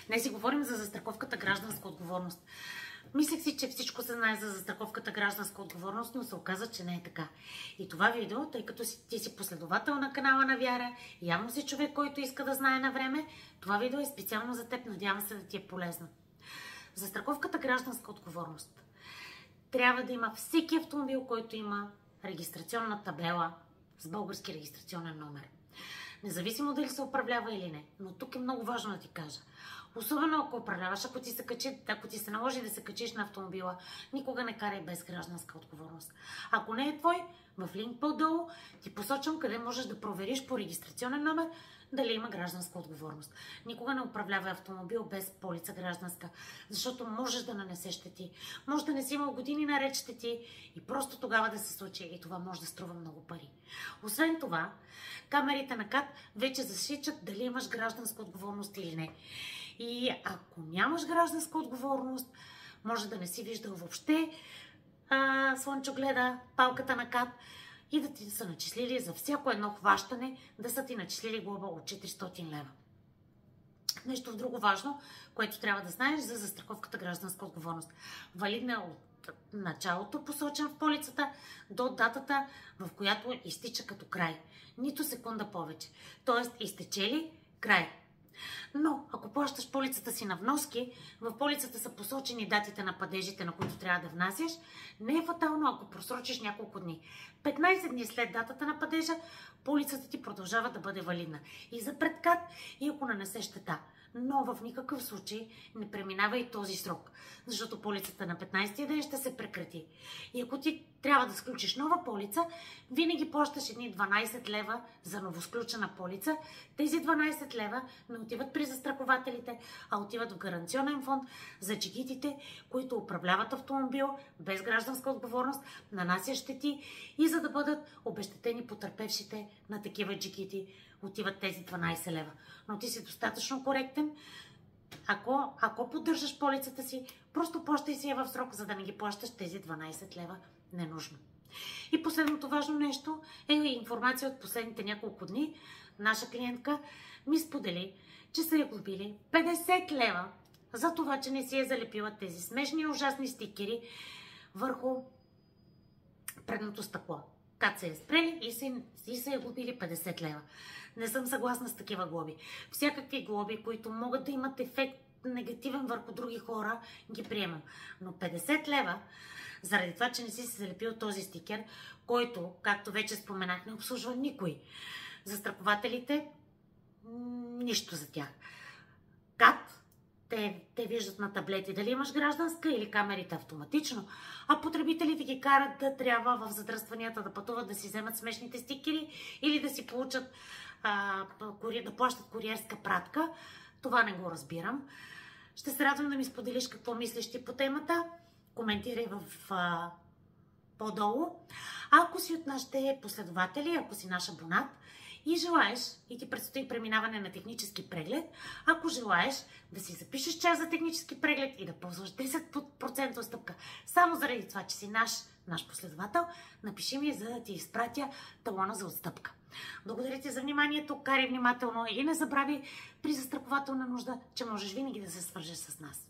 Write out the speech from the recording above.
Днес си говорим за застраховката гражданска отговорност. Мислех си, че всичко се знае за застраховката гражданска отговорност, но се оказа, че не е така. И това видео, тъй като ти си последовател на канала на Вяра, явно си човек, който иска да знае на време, това видео е специално за теб, надявам се да ти е полезно. Застраховката гражданска отговорност. Трябва да има всеки автомобил, който има регистрационна табела с български регистрационен номер. Независимо дали се управлява или не. Но тук е много важно да ти кажа. Особено ако управляваш, ако ти се наложи да се качиш на автомобила, никога не карай без гражданска отговорност. Ако не е твой, в линк по-долу ти посочвам къде можеш да провериш по регистрационен номер дали има гражданска отговорност. Никога не управлявай автомобил без полица гражданска, защото можеш да нанесеш щети. Може да не си имал години наред щети и просто тогава да се случи и това може да струва много пари. Освен това, камерите на КАТ вече засичат дали имаш гражданска отговорност или не. И ако нямаш гражданска отговорност, може да не си виждал въобще слънчогледа, палката на КАТ и да ти са начислили за всяко едно хващане, да са ти начислили глоба от 400 лева. Нещо друго важно, което трябва да знаеш за застраховката гражданска отговорност. Валидна е от началото, посочен в полицата, до датата, в която изтича като край. Нито секунда повече. Тоест, изтечели край. Но, ако плащаш полицата си на вноски, в полицата са посочени датите на падежите, на които трябва да внасяш, не е фатално, ако просрочиш няколко дни. 15 дни след датата на падежа, полицата ти продължава да бъде валидна. И за предкат, и ако нанесеш щета. Но в никакъв случай не преминава и този срок, защото полицата на 15-ти ден ще се прекрати. И ако ти трябва да сключиш нова полица, винаги плащаш едни 12 лева за новосключена полица. Тези 12 лева не отиват при застрахователите, а отиват в гаранционен фонд за джигитите, които управляват автомобил без гражданска отговорност, нанасят щети и за да бъдат обезщетени потърпевшите на такива джигити, отиват тези 12 лева. Но ти си достатъчно коректен. Ако поддържаш полицата си, просто плащай си я в срок, за да не ги плащаш тези 12 лева ненужно. И последното важно нещо е информация от последните няколко дни. Наша клиентка ми сподели, че са я глобили 50 лева за това, че не си е залепила тези смешни и ужасни стикери върху предното стъкло. КАТ се е спрели и са я глобили 50 лева. Не съм съгласна с такива глоби. Всякакви глоби, които могат да имат ефект негативен върху други хора, ги приемам. Но 50 лева, заради това, че не си се залепил този стикер, който, както вече споменах, не обслужва никой. Застрахователите, нищо за тях. КАТ, те виждат на таблети дали имаш гражданска или камерите автоматично, а потребителите ги карат да трябва в задръстванията да пътуват, да си вземат смешните стикери или да си получат, да плащат куриерска пратка. Това не го разбирам. Ще се радвам да ми споделиш какво мислиш ти по темата. Коментирай по-долу. Ако си от нашите последователи, ако си наш абонат и желаеш, и ти предстои преминаване на технически преглед, ако желаеш да си запишеш час за технически преглед и да ползваш 10% стъпка само заради това, че си наш последовател, напиши ми, за да ти изпратя талона за отстъпка. Благодаря ти за вниманието, карай внимателно и не забрави при застрахователна нужда, че можеш винаги да се свържеш с нас.